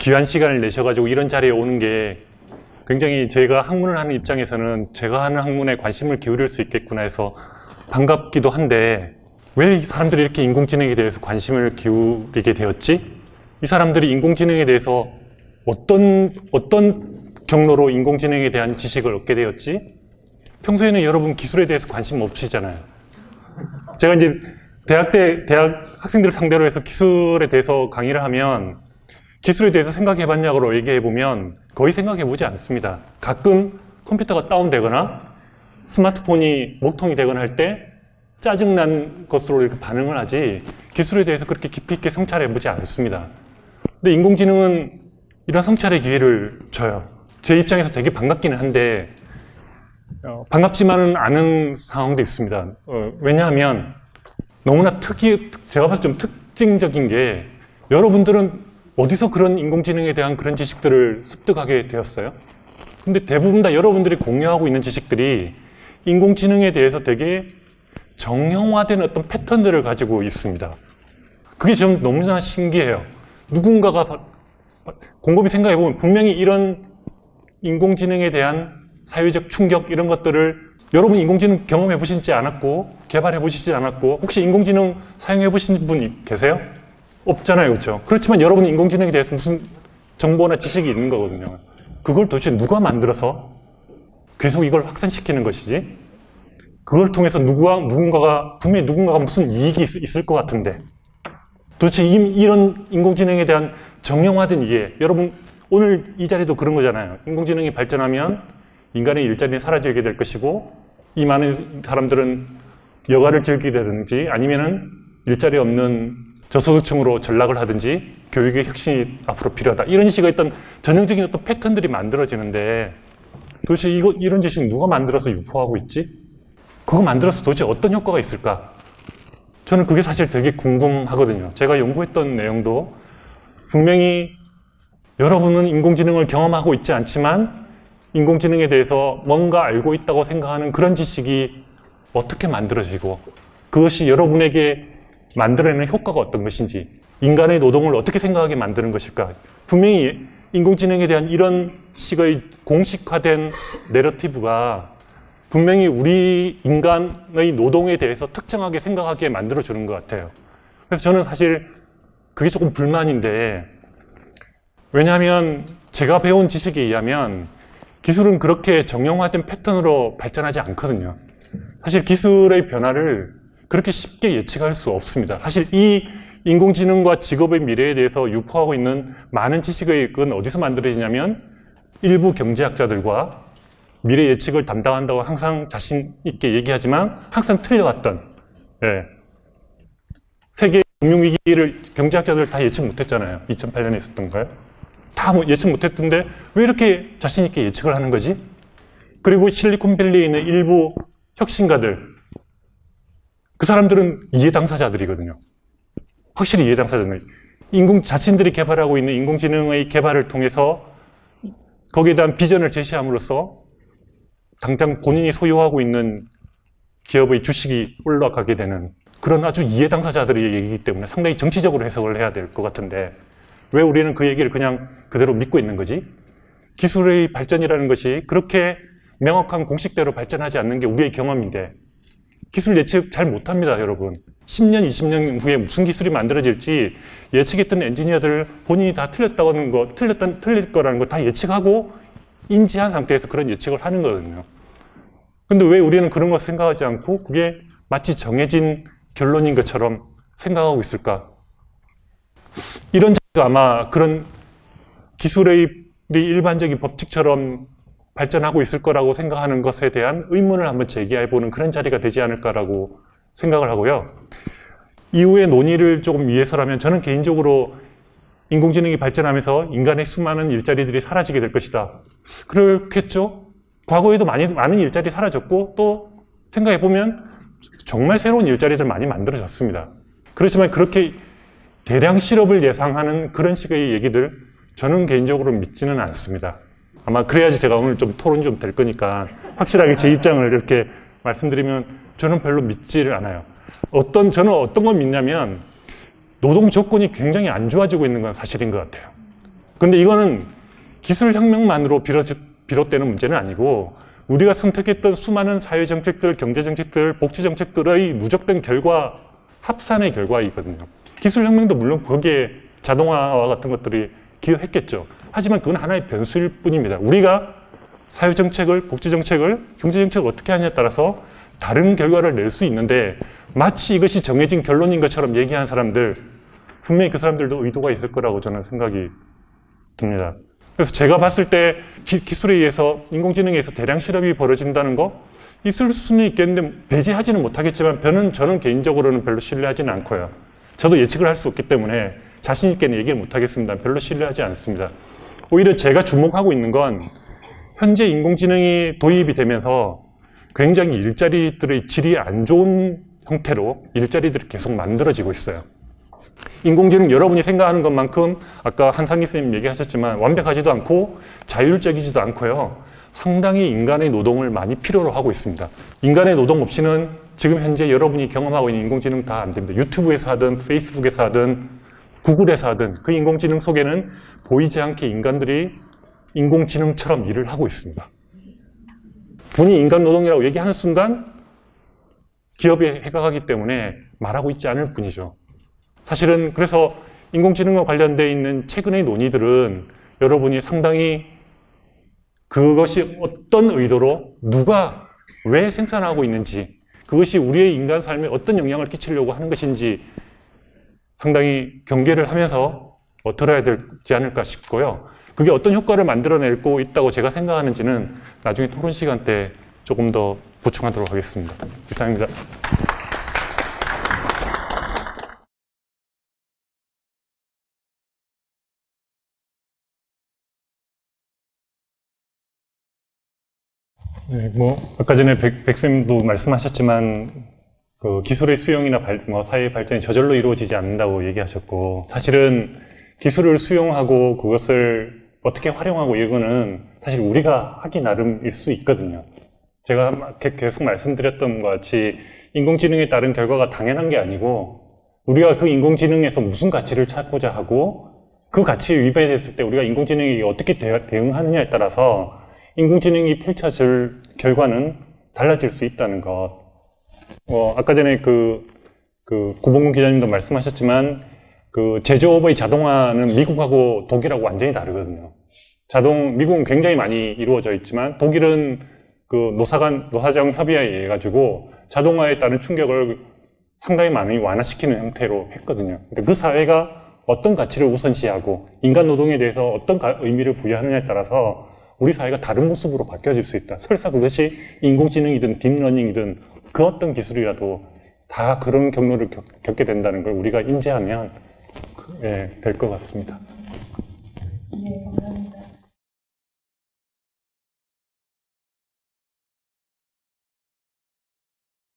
귀한 시간을 내셔가지고 이런 자리에 오는 게 굉장히 제가 학문을 하는 입장에서는 제가 하는 학문에 관심을 기울일 수 있겠구나 해서 반갑기도 한데, 왜 이 사람들이 이렇게 인공지능에 대해서 관심을 기울이게 되었지? 이 사람들이 인공지능에 대해서 어떤 경로로 인공지능에 대한 지식을 얻게 되었지? 평소에는 여러분 기술에 대해서 관심 없으시잖아요. 제가 이제 대학 학생들을 상대로 해서 기술에 대해서 강의를 하면 기술에 대해서 생각해봤냐고 얘기해보면 거의 생각해보지 않습니다. 가끔 컴퓨터가 다운되거나 스마트폰이 먹통이 되거나 할 때 짜증난 것으로 이렇게 반응을 하지 기술에 대해서 그렇게 깊이 있게 성찰해보지 않습니다. 근데 인공지능은 이런 성찰의 기회를 줘요. 제 입장에서 되게 반갑기는 한데 반갑지만은 않은 상황도 있습니다. 왜냐하면 너무나 제가 봐서 좀 특징적인 게, 여러분들은 어디서 그런 인공지능에 대한 그런 지식들을 습득하게 되었어요? 근데 대부분 다 여러분들이 공유하고 있는 지식들이 인공지능에 대해서 되게 정형화된 어떤 패턴들을 가지고 있습니다. 그게 좀 너무나 신기해요. 누군가가 곰곰이 생각해보면 분명히 이런 인공지능에 대한 사회적 충격, 이런 것들을 여러분 인공지능 경험해 보시지 않았고 개발해 보시지 않았고 혹시 인공지능 사용해 보신 분 계세요? 없잖아요, 그렇죠? 그렇지만 여러분은 인공지능에 대해서 무슨 정보나 지식이 있는 거거든요. 그걸 도대체 누가 만들어서 계속 이걸 확산시키는 것이지? 그걸 통해서 분명히 누군가가 무슨 이익이 있을 것 같은데, 도대체 이런 인공지능에 대한 정형화된 이해, 여러분 오늘 이 자리도 그런 거잖아요. 인공지능이 발전하면 인간의 일자리는 사라지게 될 것이고, 이 많은 사람들은 여가를 즐기게 되든지 아니면은 일자리 없는 저소득층으로 전락을 하든지 교육의 혁신이 앞으로 필요하다, 이런 식의 어떤 전형적인 어떤 패턴들이 만들어지는데, 도대체 이런 지식 누가 만들어서 유포하고 있지? 그거 만들어서 도대체 어떤 효과가 있을까? 저는 그게 사실 되게 궁금하거든요. 제가 연구했던 내용도 분명히 여러분은 인공지능을 경험하고 있지 않지만 인공지능에 대해서 뭔가 알고 있다고 생각하는 그런 지식이 어떻게 만들어지고 그것이 여러분에게 만들어내는 효과가 어떤 것인지, 인간의 노동을 어떻게 생각하게 만드는 것일까? 분명히 인공지능에 대한 이런 식의 공식화된 내러티브가 분명히 우리 인간의 노동에 대해서 특정하게 생각하게 만들어주는 것 같아요. 그래서 저는 사실 그게 조금 불만인데, 왜냐하면 제가 배운 지식에 의하면 기술은 그렇게 정형화된 패턴으로 발전하지 않거든요. 사실 기술의 변화를 그렇게 쉽게 예측할 수 없습니다. 사실 이 인공지능과 직업의 미래에 대해서 유포하고 있는 많은 지식의 그건 어디서 만들어지냐면 일부 경제학자들과 미래 예측을 담당한다고 항상 자신 있게 얘기하지만 항상 틀려왔던, 세계 금융위기를 경제학자들 다 예측 못했잖아요. 2008년에 있었던가요? 다 예측 못했던데 왜 이렇게 자신 있게 예측을 하는 거지? 그리고 실리콘밸리에 있는 일부 혁신가들, 그 사람들은 이해 당사자들이거든요. 확실히 이해 당사자들. 자신들이 개발하고 있는 인공지능의 개발을 통해서 거기에 대한 비전을 제시함으로써 당장 본인이 소유하고 있는 기업의 주식이 올라가게 되는 그런 아주 이해 당사자들의 얘기이기 때문에 상당히 정치적으로 해석을 해야 될 것 같은데, 왜 우리는 그 얘기를 그냥 그대로 믿고 있는 거지? 기술의 발전이라는 것이 그렇게 명확한 공식대로 발전하지 않는 게 우리의 경험인데, 기술 예측 잘 못합니다, 여러분. 10년, 20년 후에 무슨 기술이 만들어질지 예측했던 엔지니어들 본인이 다 틀릴 거라는 거 다 예측하고 인지한 상태에서 그런 예측을 하는 거거든요. 근데 왜 우리는 그런 것을 생각하지 않고 그게 마치 정해진 결론인 것처럼 생각하고 있을까? 이런 자리가 아마 그런 기술의 일반적인 법칙처럼 발전하고 있을 거라고 생각하는 것에 대한 의문을 한번 제기해보는 그런 자리가 되지 않을까라고 생각을 하고요. 이후의 논의를 조금 위해서라면 저는 개인적으로 인공지능이 발전하면서 인간의 수많은 일자리들이 사라지게 될 것이다. 그렇겠죠? 과거에도 많은 일자리 사라졌고 또 생각해보면 정말 새로운 일자리들 많이 만들어졌습니다. 그렇지만 그렇게 대량 실업을 예상하는 그런 식의 얘기들 저는 개인적으로 믿지는 않습니다. 아마 그래야지 제가 오늘 좀 토론이 좀 될 거니까 확실하게 제 입장을 이렇게 말씀드리면 저는 별로 믿지를 않아요. 저는 어떤 걸 믿냐면 노동 조건이 굉장히 안 좋아지고 있는 건 사실인 것 같아요. 근데 이거는 기술혁명만으로 비롯되는 문제는 아니고 우리가 선택했던 수많은 사회정책들, 경제정책들, 복지정책들의 누적된 결과, 합산의 결과이거든요. 기술혁명도 물론 거기에 자동화와 같은 것들이 기여했겠죠. 하지만 그건 하나의 변수일 뿐입니다. 우리가 사회정책을, 복지정책을, 경제정책을 어떻게 하느냐에 따라서 다른 결과를 낼 수 있는데 마치 이것이 정해진 결론인 것처럼 얘기하는 사람들, 분명히 그 사람들도 의도가 있을 거라고 저는 생각이 듭니다. 그래서 제가 봤을 때 기술에 의해서, 인공지능에 의해서 대량 실험이 벌어진다는 거 있을 수는 있겠는데 배제하지는 못하겠지만 저는 개인적으로는 별로 신뢰하지는 않고요. 저도 예측을 할 수 없기 때문에 자신 있게는 얘기를 못하겠습니다. 별로 신뢰하지 않습니다. 오히려 제가 주목하고 있는 건 현재 인공지능이 도입이 되면서 굉장히 일자리들의 질이 안 좋은 형태로 일자리들이 계속 만들어지고 있어요. 인공지능 여러분이 생각하는 것만큼 아까 한상기 선생님 얘기하셨지만 완벽하지도 않고 자율적이지도 않고요. 상당히 인간의 노동을 많이 필요로 하고 있습니다. 인간의 노동 없이는 지금 현재 여러분이 경험하고 있는 인공지능 다 안 됩니다. 유튜브에서 하든 페이스북에서 하든 구글에서 하든 그 인공지능 속에는 보이지 않게 인간들이 인공지능처럼 일을 하고 있습니다. 본인이 인간 노동이라고 얘기하는 순간 기업에 해가 가기 때문에 말하고 있지 않을 뿐이죠. 사실은 그래서 인공지능과 관련되어 있는 최근의 논의들은 여러분이 상당히 그것이 어떤 의도로 누가 왜 생산하고 있는지, 그것이 우리의 인간 삶에 어떤 영향을 끼치려고 하는 것인지 상당히 경계를 하면서 들어야 되지 않을까 싶고요. 그게 어떤 효과를 만들어내고 있다고 제가 생각하는지는 나중에 토론 시간 때 조금 더 보충하도록 하겠습니다. 이상입니다. 네, 아까 전에 백쌤도 말씀하셨지만, 그 기술의 수용이나 사회의 발전이 저절로 이루어지지 않는다고 얘기하셨고, 사실은 기술을 수용하고 그것을 어떻게 활용하고 이거는 사실 우리가 하기 나름일 수 있거든요. 제가 계속 말씀드렸던 것 같이 인공지능에 따른 결과가 당연한 게 아니고, 우리가 그 인공지능에서 무슨 가치를 찾고자 하고, 그 가치에 위배됐을 때 우리가 인공지능에게 어떻게 대응하느냐에 따라서 인공지능이 펼쳐질 결과는 달라질 수 있다는 것. 아까 전에 구봉근 기자님도 말씀하셨지만, 제조업의 자동화는 미국하고 독일하고 완전히 다르거든요. 미국은 굉장히 많이 이루어져 있지만, 독일은 노사정 협의회에 의해 가지고 자동화에 따른 충격을 상당히 많이 완화시키는 형태로 했거든요. 그러니까 그 사회가 어떤 가치를 우선시하고 인간 노동에 대해서 어떤 의미를 부여하느냐에 따라서 우리 사회가 다른 모습으로 바뀌어질 수 있다. 설사 그것이 인공지능이든 딥러닝이든 그 어떤 기술이라도 다 그런 경로를 겪게 된다는 걸 우리가 인지하면 될 것 같습니다. 네, 감사합니다.